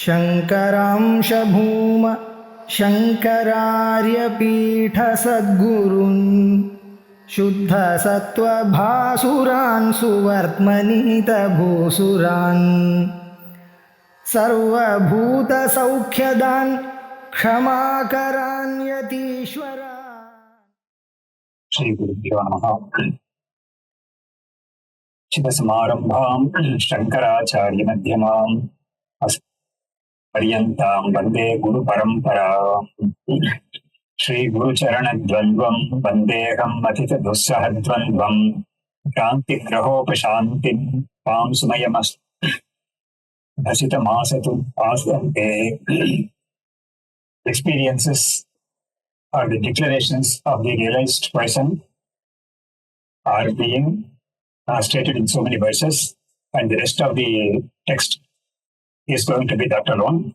शङ्करांश भूम शङ्करार्यपीठसद्गुरुन् शुद्धसत्त्वभासुरान् सुवर्त्मनीतभूसुरान् सर्वभूतसौख्यदान् क्षमाकरान् यतीश्वरान्. श्री गुरुभ्यो नमः. शिवसमारम्भाम् शङ्कराचार्यमध्यमाम् पर्यन्तां वन्दे गुरुपरम्पराम्. श्रीगुरुचरणद्वन्द्वं वन्देऽहम् अतितदुस्सहद्वन्द्वं क्रान्तिग्रहोपशान्तिं त्वां सुमयमसितमासतु आसन्ते. Experiences or the declarations of the realized person are being stated in so many verses, and the rest of the text is going to be that alone,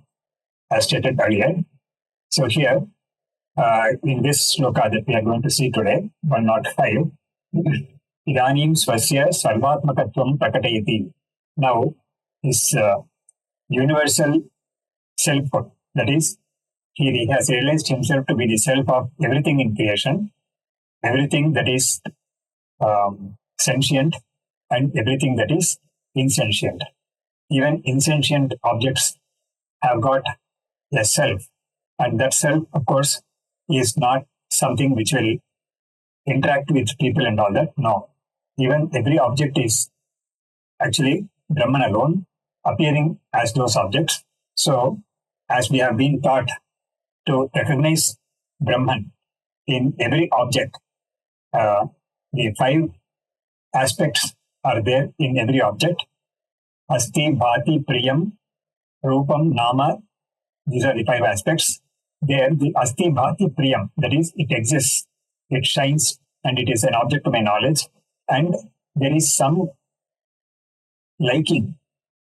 as stated earlier. So here, in this sloka that we are going to see today, 105, Idanim Swasya Sarvatmakatvam Prakatayati. Now, this universal selfhood, that is, he has realized himself to be the self of everything in creation, everything that is sentient, and everything that is insentient. Even insentient objects have got a self, and that self, of course, is not something which will interact with people and all that. No. Even every object is actually Brahman alone, appearing as those objects. So, as we have been taught to recognize Brahman in every object, the 5 aspects are there in every object. Asti, Bhati, Priyam, Rupam, Nama. These are the 5 aspects. There, the Asti, Bhati, Priyam, that is, it exists, it shines, and it is an object to my knowledge. And there is some liking,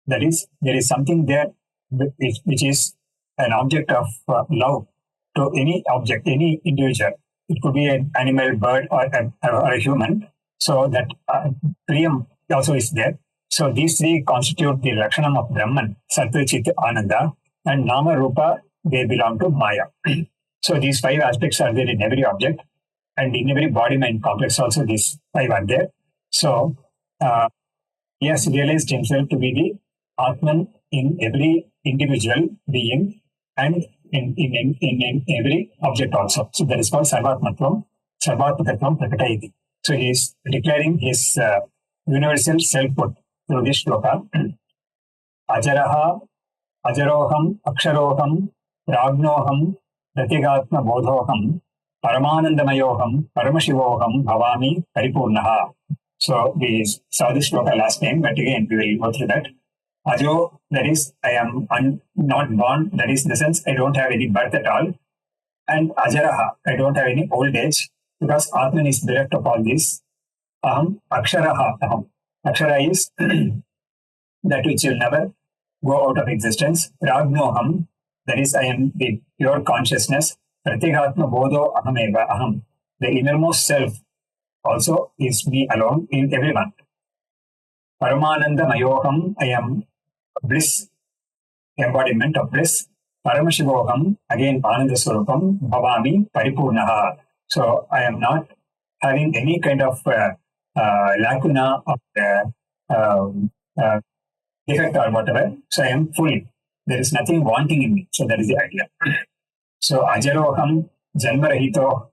that is, there is something there which is an object of love to any object, any individual. It could be an animal, bird, or a human. So that Priyam also is there. So these 3 constitute the Lakshanam of Brahman, Sattva, Chitta, Ananda, and Nama, Rupa, they belong to Maya. So these 5 aspects are there in every object, and in every body-mind complex also these 5 are there. So he has realized himself to be the Atman in every individual being and in every object also. So that is called Sarvatmatvam Prakatayati. So he is declaring his universal selfhood through this shloka. Ajaraha, Ajaroham, Aksharoham, Pragnoham, Pratigatma Bodhoham, Paramanandamayoham, Paramashivoham, Bhavami, Paripurnaha. So we saw this shloka last time, but again we will go through that. Ajo, that is, I am not born, that is, in the sense, I don't have any birth at all. And Ajaraha, I don't have any old age, because Atman is bereft of all this. Aham, Aksharaha, Aham. Akshara is that which will never go out of existence. Ragnoham, that is, I am the pure consciousness. Pratigatma Bodho Ahameva, Aham. The innermost self also is me alone in everyone. Paramananda Mayoham, I am bliss, embodiment of bliss. Paramashivoham, again Ananda Swarupam, Bhavami, Paripurnaha. So I am not having any kind of lacuna of defect or whatever. So I am full. There is nothing wanting in me. So that is the idea. So Ajaroham, Janmarahito,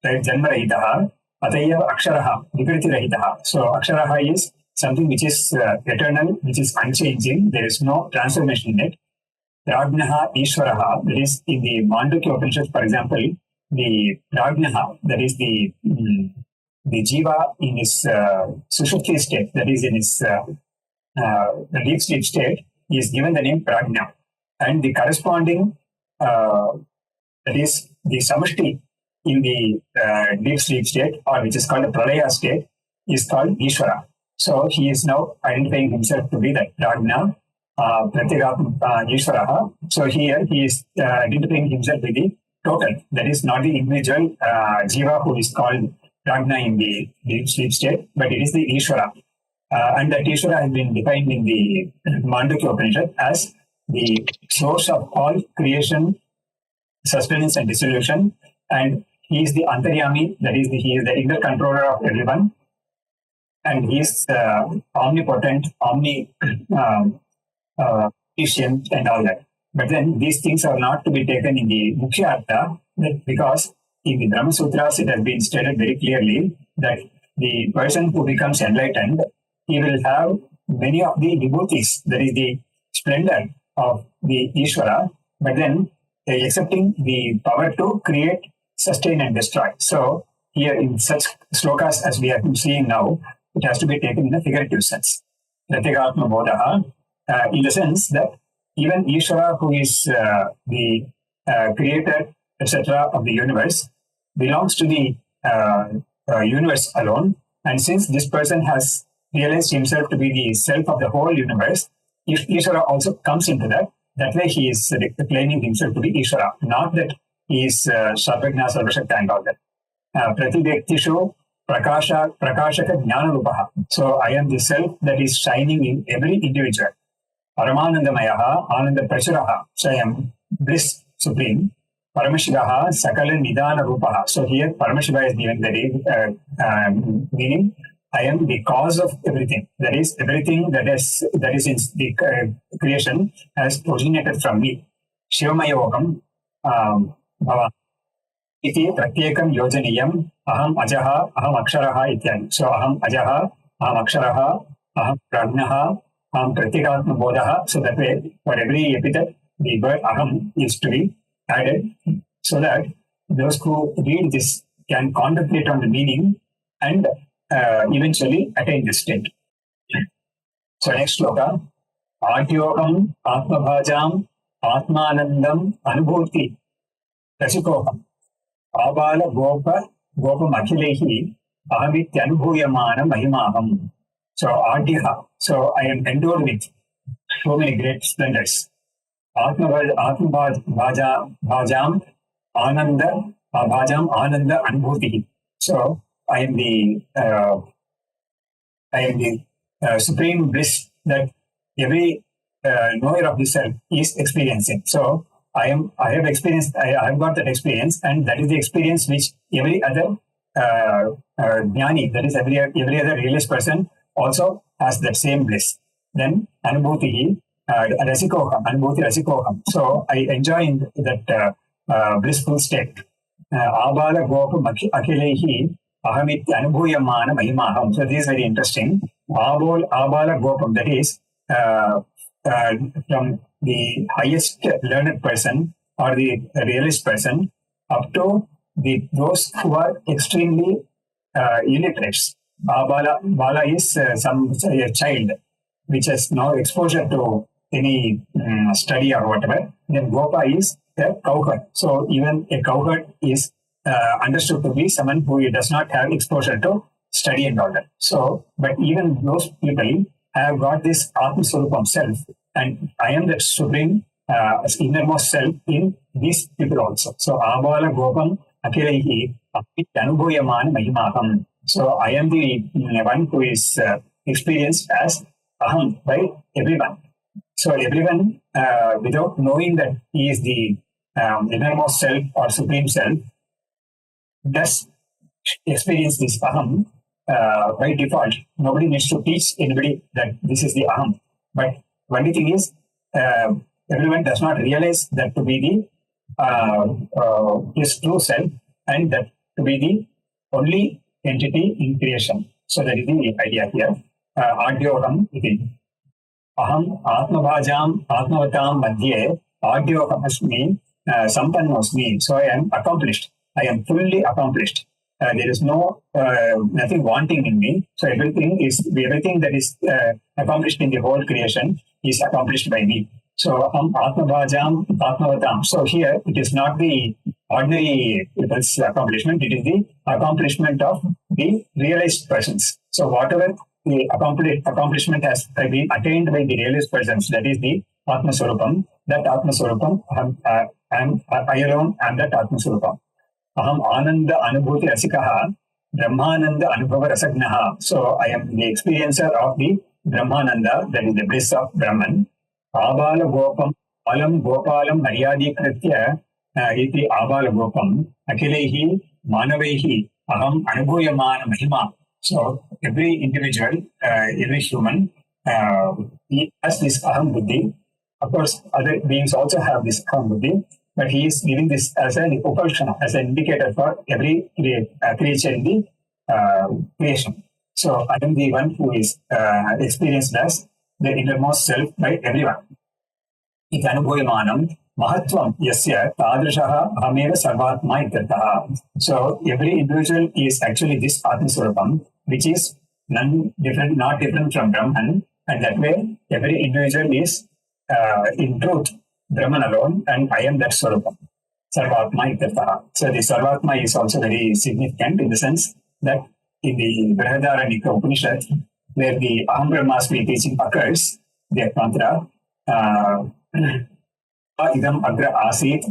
right? Janmarahitaha, Ataya Aksharaha, Vikriti-rahitaha. So Aksharaha is something which is eternal, which is unchanging. There is no transformation in it. Ragnaha, Ishwaraha, that is in the Mandukya Upanishad, for example, the Ragnaha, that is the Jiva in his Sushupti state, that is in his the deep sleep state, he is given the name Prajna. And the corresponding, that is the Samashti in the deep sleep state, or which is called a Pralaya state, is called Ishvara. So he is now identifying himself to be that Prajna, Ishvaraha. So here he is identifying himself with the total. That is not the individual Jiva who is called Prajna in the deep sleep state, but it is the Ishvara. And that Ishvara has been defined in the Mandukya Upanishad as the source of all creation, sustenance, and dissolution, and he is the Antaryami, that is, he is the inner controller of everyone, and he is omnipotent, omniscient, and all that. But then these things are not to be taken in the Mukhya Artha, because in the Brahma Sutras it has been stated very clearly that the person who becomes enlightened, he will have many of the vibhutis, that is the splendor of the Ishvara, but then accepting the power to create, sustain, and destroy. So here in such slokas as we are seeing now, it has to be taken in a figurative sense. Pratyekatma bodha, in the sense that even Ishvara, who is the creator, etc., of the universe, belongs to the universe alone. And since this person has realized himself to be the self of the whole universe, if Ishvara also comes into that, that way he is claiming himself to be Ishvara, not that he is Sarvajna, Sarvashakta, and all that. Prativyaktishu prakashaka jnana rupaha. So I am the self that is shining in every individual. Paramanandamayaha, Ananda Prashuraha. So I am bliss supreme. Paramashivaha, Sakala Nidana Rupaha. So here Paramashiva is given the meaning. I am the cause of everything. That is, everything that is in the creation has originated from me. Shivamaya Okam Bhava. Iti Pratyekam Yojaniyam Aham Ajaha, Aham Aksharaha Ityani. So Aham Ajaha, Aham Aksharaha, Aham Prajnaha, Aham Pratyekatma Bodhaha. So that way, for every epithet, the word Aham is to be added, so that those who read this can contemplate on the meaning and eventually attain this state. So next sloka, Adyokam Atmabhajam Atmanandam Anubhuti Rasikoham Abala Gopa Makilehi Ahamityanubhuyamana Mahimaham. So Adyaha. So I am endowed with so many great splendors. Bhajam Ananda Anubhuti. So I am the supreme bliss that every knower of the self is experiencing. So I have experienced. I have got that experience, and that is the experience which every other jnani, that is every other realist person, also has that same bliss. Then Anubhuti. Anubhuti Rasikoham. So I enjoy in that blissful state. Abala Gopa Akilehi Ahamit Anubhuyamana Mahimaham. So this is very interesting. Abala Gopam, that is from the highest learned person or the realist person up to those who are extremely illiterates. Bala is a child which has no exposure to any study or whatever. Then Gopa is a cowherd. So even a cowherd is understood to be someone who does not have exposure to study and all that. So, but even those people have got this Atma Swarupam self, and I am the supreme innermost self in these people also. So Abala Gopam Akilehi Anubhuyaman Mahimaham. So I am the one who is experienced as Aham by everyone. So everyone, without knowing that he is the innermost self or supreme self, does experience this Aham by default. Nobody needs to teach anybody that this is the Aham. But one thing is, everyone does not realize that to be the his true self, and that to be the only entity in creation. So that is the idea here. Adyoham iti. Aham Atmabhajam Atmavatam Madhye Adyoham Asmi Sampannosmi. So I am accomplished. I am fully accomplished. There is nothing wanting in me. So everything that is accomplished in the whole creation is accomplished by me. So Atmabhajam Atmavatam. So here it is not the ordinary people's accomplishment. It is the accomplishment of the realized persons. So whatever the accomplishment has been attained by the realized persons, that is the Atma Swarupam. That Atma Swarupam, I alone am that Atma Swarupam. Aham Ananda Anubhuti Rasikaha, Brahmananda Anubhava Rasagnaha. So I am the experiencer of the Brahmananda, that is the bliss of Brahman. Abala Gopam Alam Gopalam Maryadikritya iti Avala Gopam Akhilehi Manavaihi Aham Anubhuyamana Mahima. So every individual, every human, he has this Aham Buddhi. Of course, other beings also have this Aham Buddhi, but he is giving this as an upalshana, as an indicator for every creature in the creation. So I am the one who is experienced as the innermost self by everyone. Iti anubhuyamanam mahatvam yasya tadrishaha ahameva sarvatma ityarthaha. So every individual is actually this Atma-swarupam, which is not different from Brahman, and that way every individual is in truth Brahman alone, and I am that Swarupam, Sarvatma ityarthaha. So the Sarvatma is also very significant in the sense that in the Brihadaranyaka Upanishad, where the Aham Brahmasmi teaching occurs, the mantra, idam agra asit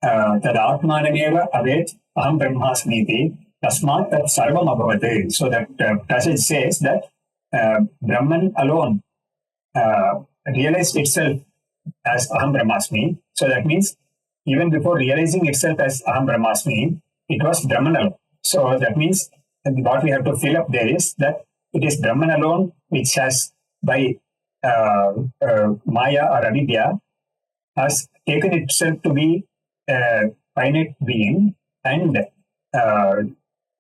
tad atmanameva avet aham brahmasmiti tasmat tat sarvam abhavate. So that passage says that Brahman alone realized itself as aham brahmasmi. So that means even before realizing itself as aham brahmasmi, it was Brahman alone. So that means what we have to fill up there is that it is Brahman alone which has, by Maya or Avidya, has taken itself to be a finite being, and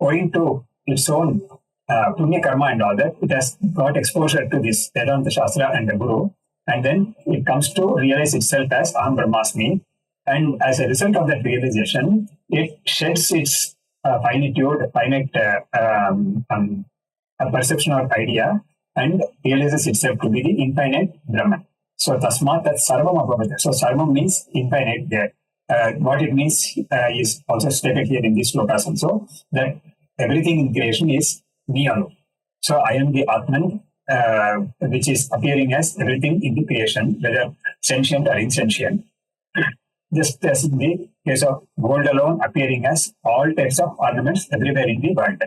owing to its own punya karma and all that, it has got exposure to this Vedanta Shastra and the Guru, and then it comes to realize itself as Aham Brahmasmi, and as a result of that realization, it sheds its finite perception or idea and realizes itself to be the infinite Brahman. So tasmat that sarvam abhavata. So sarvam means infinite there. What it means is also stated here in this slokas also, that everything in creation is me alone. So I am the Atman, which is appearing as everything in the creation, whether sentient or insentient. Just as in the case of gold alone appearing as all types of ornaments everywhere in the world.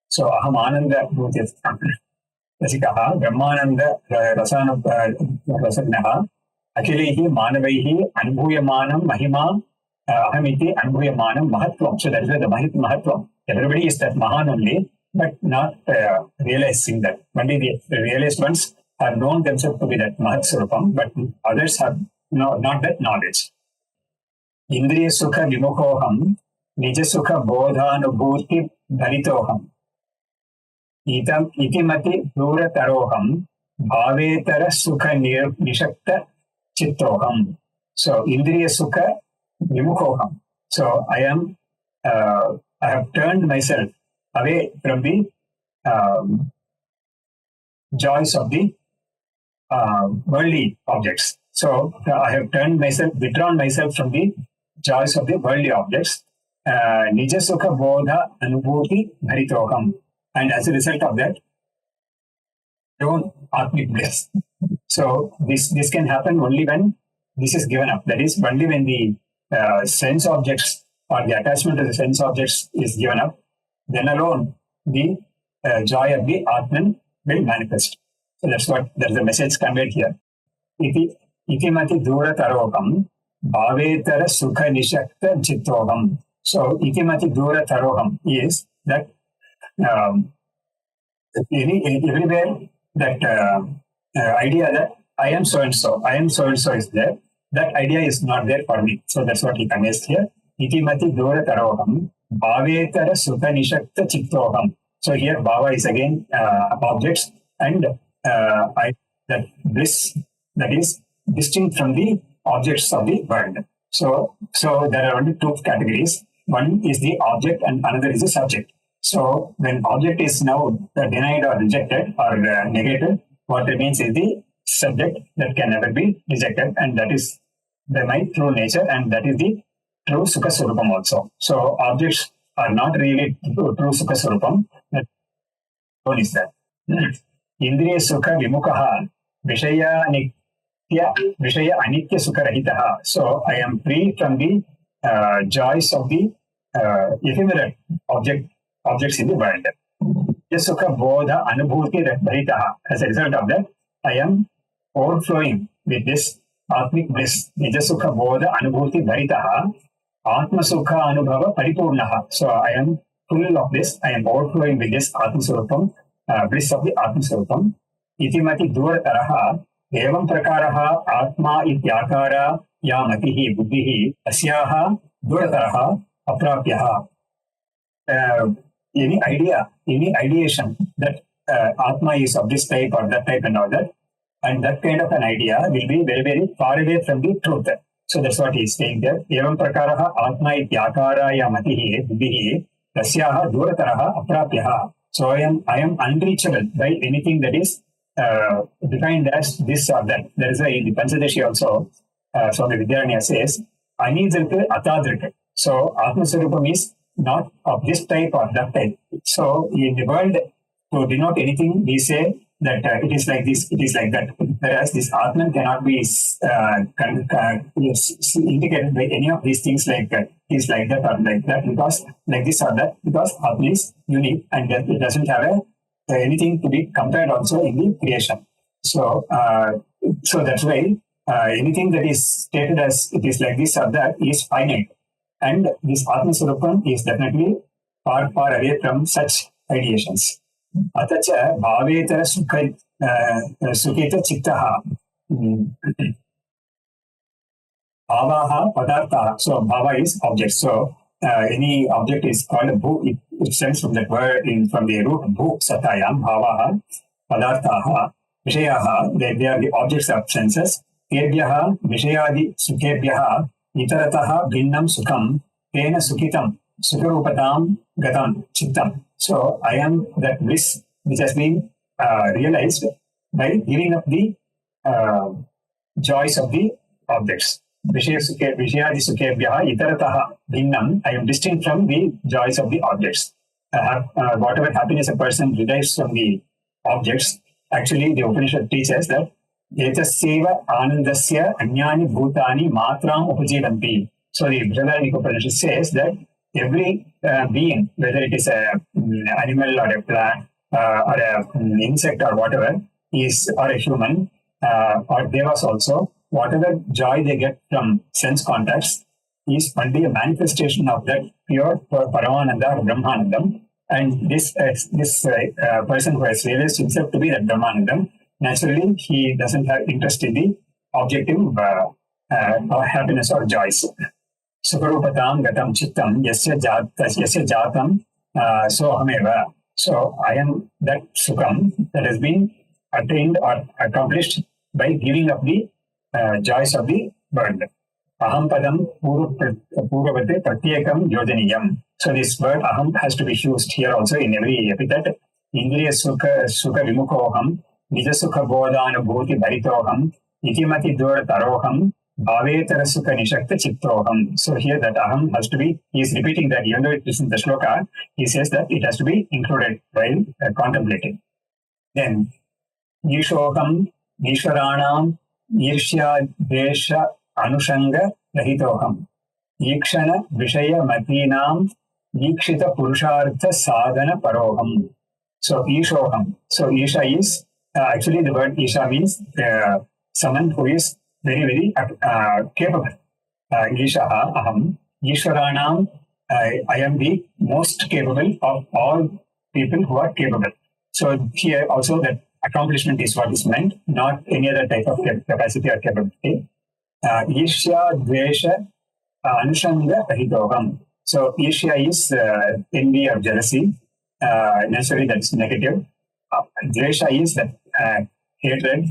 So aham ananda bhuti rasikaha brahmananda rasagnaha akhilehi manavaihi anubhuyamanam mahima ahamiti anubhuyamanam mahatvam. So that is where the mahatvam. Everybody is that mahan only, but not realizing that. Only the realized ones have known themselves to be that mahat-swarupam, but others have not that knowledge. Indriya sukha vimukhoham nija sukha bodhanubhuti dharitoham itimati dura taroham bhavetara sukha nishakta chittoham. So indriya sukha vimukhoham. So I have turned myself away from the joys of the worldly objects. So I have withdrawn myself from the joys of the worldly objects. Nija sukha bodha anubhuti dharitoham. And as a result of that, own atmic bliss. So this can happen only when this is given up. That is, only when the sense objects or the attachment to the sense objects is given up, then alone the joy of the Atman will manifest. So that's the message conveyed here. Itimati dura taroham bhavetara sukha nishakta chittoham. So itimati dura taroham is that everywhere that idea that I am so and so is there, that idea is not there for me. So that's what he conveys here. Itimati dura taroham bhavetara sukha nishakta chittoham. So here bhava is again objects, and that bliss that is distinct from the objects of the world. So there are only two categories. One is the object and another is the subject. So when object is now denied or rejected or negated, what remains is the subject that can never be rejected, and that is my true nature, and that is the true Sukha Swarupam also. So objects are not really true Sukha Swarupam. That one is that. Indriya Sukha Vimukaha Vishaya Anitya Sukha Rahitaha. So I am free from the joys of the ephemeral objects in the world. Sukha Bodha Anubhuti Dharitaha. As a result of that, I am overflowing with this Atmic bliss, Nijasukha Bodha Anubhuti Bharitaha, Atma Sukha Anubhava Paripurnaha. So I am full of this, I am overflowing with this Atma Surupam, bliss of the Atma Surupam. Itimati Durataraha, Evam Prakaraha, Atma Ityakara, Yamatihi, Buddhihi, Asyaha, Durataraha, Aprapyaha. Any idea, any ideation that Atma is of this type or that type and all that, and that kind of an idea will be very, very far away from the truth. So that's what he is saying there. Evam prakaraha atma ityakaraya matihi buddhihi tasyaha durataraha aprapyaha. So I am unreachable by anything that is defined as this or that. There is in the Panchadashi also, Swami Vidyaranya says, anidrika atadrika. So Atma Swarupam is not of this type or that type. So in the world, to denote anything, we say that it is like this, it is like that. Whereas this Atman cannot be indicated by any of these things like is like that or like that, because like this or that, because Atman is unique and it doesn't have anything to be compared also in the creation. So, so that's why anything that is stated as it is like this or that is finite. And this Atma Swarupam is definitely far, far away from such ideations. Atacha bhavetara sukhita chittaha bhavaha padartha. So bhava is object. So any object is called a bhu. It stems from that word from the root bhu satayam bhavaha padarthaha vishayaha. They are the objects of senses. Tebhyaha vishayadi sukhebhyaha itarataha bhinnam sukham tena sukhitam sukharupatam gatam chittam. So I am that bliss which has been realized by giving up the joys of the objects. Vishayadi sukhebhyaha itarataha bhinnam. I am distinct from the joys of the objects. Whatever happiness a person derives from the objects, actually the Upanishad teaches that Etasyeva anandasya anyani bhutani matram upajivanti. So the Brahman Upanishad says that every being, whether it is an animal or a plant or an insect or whatever, or a human or devas also, whatever joy they get from sense contacts is only a manifestation of that pure Paramananda or Brahmanandam. And this person who has realized himself to be that Brahmanandam, naturally he doesn't have interest in the objective or happiness or joys. Sukharupatam gatam chittam yasya jatam sohameva. So I am that sukham that has been attained or accomplished by giving up the joys of the world. Aham padam purvavate pratyekam yojaniyam. So this word aham has to be used here also in every epithet. Indriya sukha vimukhoham nija sukha bodhanubhuti bharitoham itimati dur taroham bhavetara sukha nishakta chittoham. So here that aham has to be, he is repeating that even though it is in the shloka, he says that it has to be included while contemplating. Then Yishoham Ishwaranam Irshya Desha Anushanga Rahitoham Yikshana Vishaya Matinam Yikshita Purushartha Sadhana Paroham. So Ishoham. So Isha is actually the word Isha means someone who is very, very capable. Ishaha aham Ishwaranam. I am the most capable of all people who are capable. So here also that accomplishment is what is meant, not any other type of capacity or capability. Ishya Dvesha Anushanga Rahitoham. So Ishya is envy or jealousy. Naturally that's negative. Dvesha is that hatred,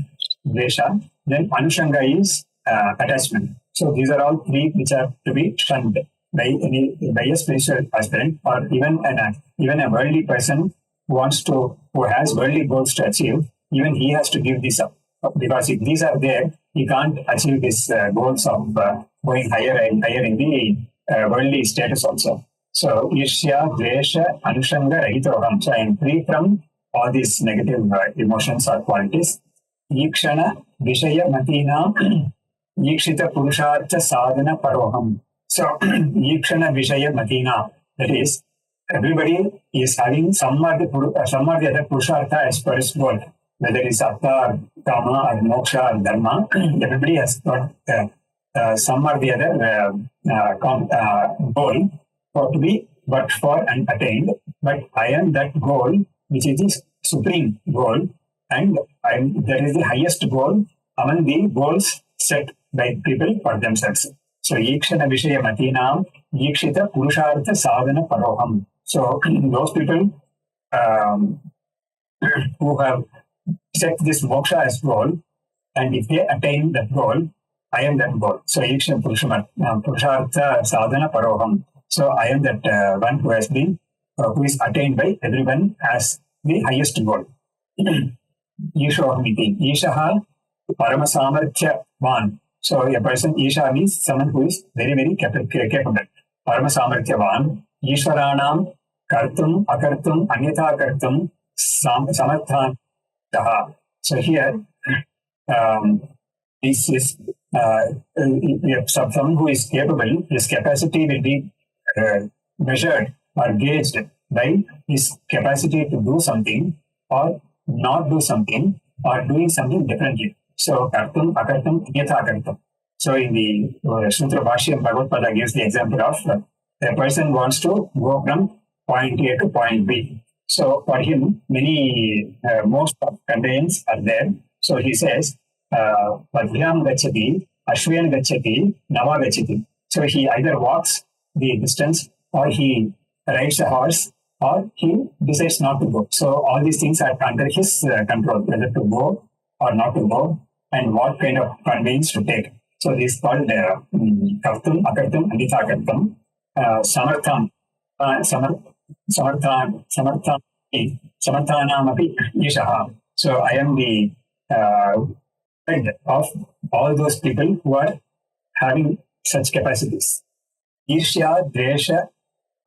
Dvesha. Then Anushanga is attachment. So these are all three which are to be shunned by a spiritual aspirant, or even a worldly person who has worldly goals to achieve. Even he has to give this up, because if these are there, he can't achieve his goals of going higher and higher in the worldly status also. So Ishya, Dvesha, Anushanga, Rahitoham. So I am free from all these negative emotions or qualities. Yikshana Vishaya Matina Yikshita Purushartha Sadhana Paroham. So Yikshana Vishaya Matina, that is, everybody is having some or the other Purushartha as per his goal. whether it's Artha or Kama or Moksha or Dharma, everybody has got some or the other goal to be worked for and attained. But I am that goal, which is the supreme goal, and that is the highest goal among the goals set by people for themselves. So, Ikshana Vishaya Matinam, Ikshita Purushartha Sadhana Paroham. So, those people who have set this moksha as goal, and if they attain that goal, I am that goal. So, Ikshana Purushartha Sadhana Paroham. So, I am that one who has been, who is attained by everyone as the highest goal. Ishohamiti. Ishaha Paramasamarthya Van. So, a person, Isha means someone who is very, very capable. Paramasamarthya Van. Ishwaranam Kartum, Akartum, Anyatha Kartum, Samarthan. So, here, this is someone who is capable, his capacity will be measured or gauged by his capacity to do something or not do something or doing something differently. So, kartum, akartum, anyatha akartum. So, in the Sutra Bhashyam, Bhagavat Pada gives the example of a person wants to go from point A to point B. So, for him, most of conveyance are there. So, he says, Padhyam gachati, Ashwayan gachati, Nava gachati. So, he either walks the distance or he rides a horse or he decides not to go. So, all these things are under his control, whether to go or not to go and what kind of conveyance to take. So, this is called Kartum, Akartum, Anitha Kartum, Samartham, Samarthanam api Ishaha. So, I am the head of all those people who are having such capacities. Ishya, Dvesha,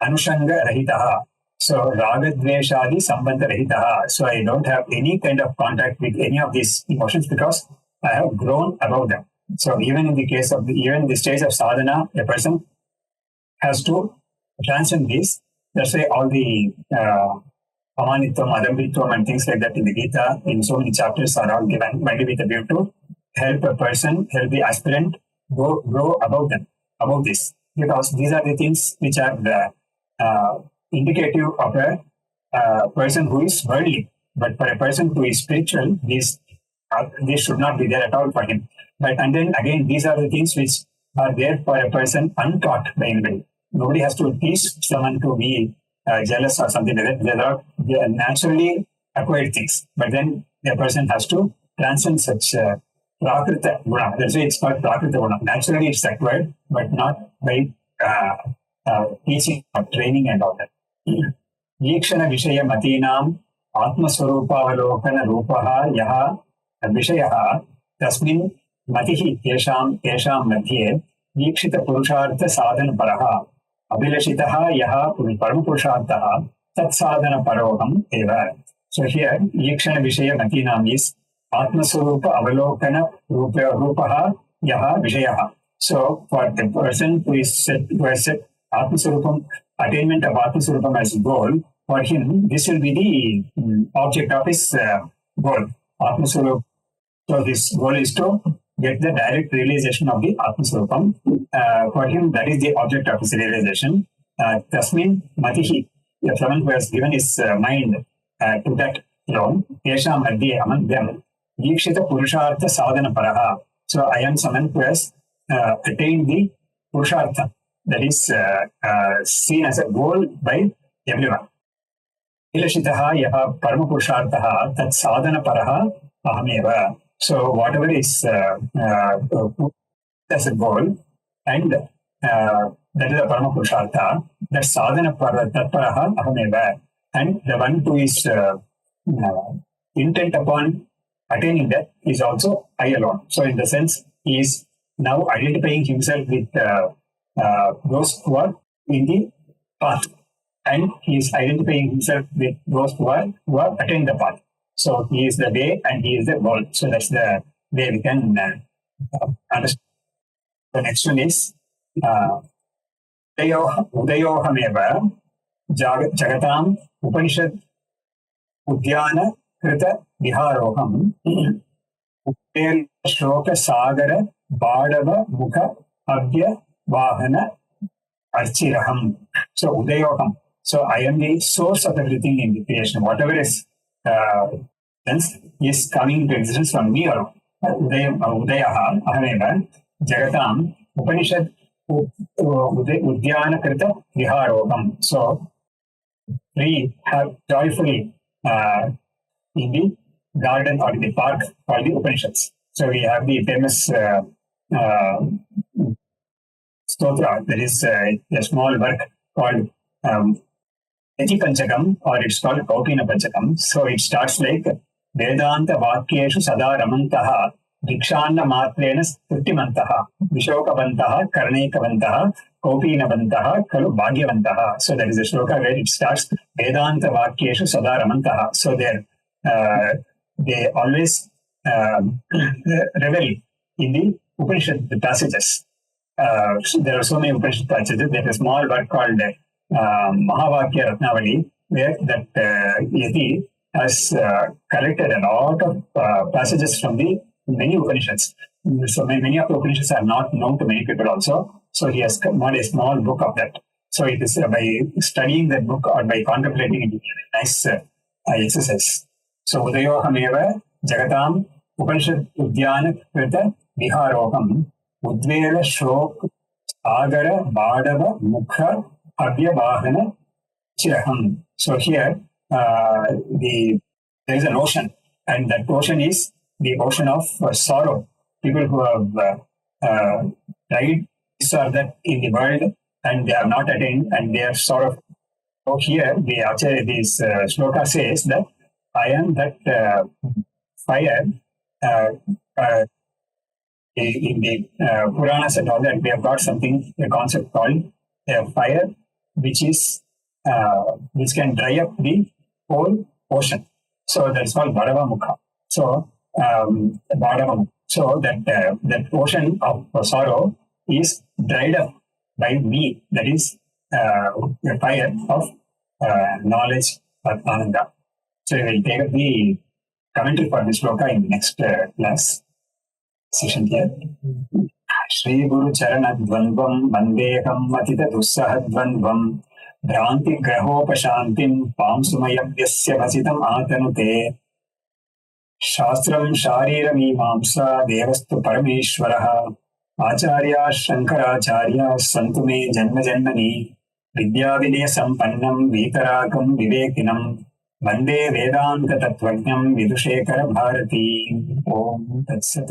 Anushanga Rahitaha. So, Raga, Dveshadi, Sambandha Rahitaha. So, I don't have any kind of contact with any of these emotions because I have grown above them. So, even in the case of even in the stage of sadhana, a person has to transcend this. That's why all the Amanitvam, Adambitvam and things like that in the Gita, in so many chapters are all given, maybe with a view to help a person, help the aspirant grow above them, above this. Because these are the things which are the indicative of a person who is worldly. But for a person who is spiritual, these should not be there at all for him. But and then again, these are the things which are there for a person untaught by anybody. Nobody has to teach someone to be jealous or something like that. They are naturally acquired things. But then a person has to transcend such Prakrita Guna. That's why it's called Prakrita Guna. Naturally, it's acquired, but not by teaching or training and all that. Yikshana Vishaya Matinam Atmaswarupavalokan Rupaha Yaha Vishayaha Tasmin Matihi Tesham Madhye Yikshita Purushartha Sadhana Paraha Abhilashitaha Yaha Paramapurusharthaha Tat Sadhana Paroham Eva. So here, Yikshana Vishaya Matinam is Atmaswarupa Avalokana Rupaha Yaha Vishayaha. So, for the person who has set Atmaswarupam, attainment of Atmaswarupam as goal, for him, this will be the object of his goal. Atmaswarup. So, his goal is to get the direct realization of the Atmaswarupam. For him, that is the object of his realization. Tasmin Matihi, someone who has given his mind to that throne, Yesha Madhye among them, Yikshita Purushartha Sadhana Paraha. So, I am someone who has attained the Purushartha, that is seen as a goal by everyone. Ilashitaha yaha parama purusharthaha tat sadhana paraha ahameva. So whatever is as a goal and that is a parama purushartha, that sadhana tat paraha ahameva. And the one who is intent upon attaining that is also I alone. So in the sense, he is now identifying himself with those who are in the path, and he is identifying himself with those who have attained the path. So he is the way and he is the goal. So that's the way we can understand. The next one is Udayohameva Jagatam Upanishad Udyana krita viharoham shloka sagara badava mukha abhya vahana archiraham. So udayoham. So I am the source of everything in the creation. Whatever is is coming into existence from me alone. Udayaha ahameva jagatam Upanishad Udyana Krita Viharoham. So we have joyfully in the garden or in the park called the Upanishads. So we have the famous stotra, that is a small work called Eti Panchakam, or it's called Kaupina Panchakam. So it starts like Vedanta Vakyeshu Sada Ramantaha Dikshanna Matrena Stutimantaha Vishokavantaha Karnekavantaha Kaupinavantaha Kalu Bhagyavantaha. So that is a shloka where it starts Vedanta Vakyeshu Sada Ramantaha. So they always revel in the Upanishad passages. So there are so many Upanishad passages. There is a small work called Mahavakya Ratnavali, where that Yati has collected a lot of passages from the many Upanishads. So many of the Upanishads are not known to many people also. So he has made a small book of that. So it is by studying that book or by contemplating it, nice exercise. So Udayohameva Jagatam Upanishad Udyana Krita Viharoham Udvela Shok Agara Badava Mukha Abhya Vahana Chiraham. So here there is an ocean, and that ocean is the ocean of sorrow. People who have died this or that in the world, and they have not attained, and they are sorrowful. So here, this shloka says that I am that fire. In the Puranas and all that, we have got something, a concept called fire, which can dry up the whole ocean. So that's called Badava Mukha. So So that ocean of sorrow is dried up by me. That is the fire of knowledge or Ananda. So we will take up the commentary for this shloka in the next class session here. Shri Guru Charana Dvandvam Vandeham Matita Dussahadvandvam Dhranti Grahopashantim Pamsumayabhyasya Vasitam Atanute Shastram Sharira Mimamsa Devastu Parameshwaraha Acharya Shankaracharya Santume Janma Janmani Vidya Vinaya Sampannam Vitarakam Vivekinam Vande Vedanta Tattvajnam Vidushekara Bharati. Om Tat Sat.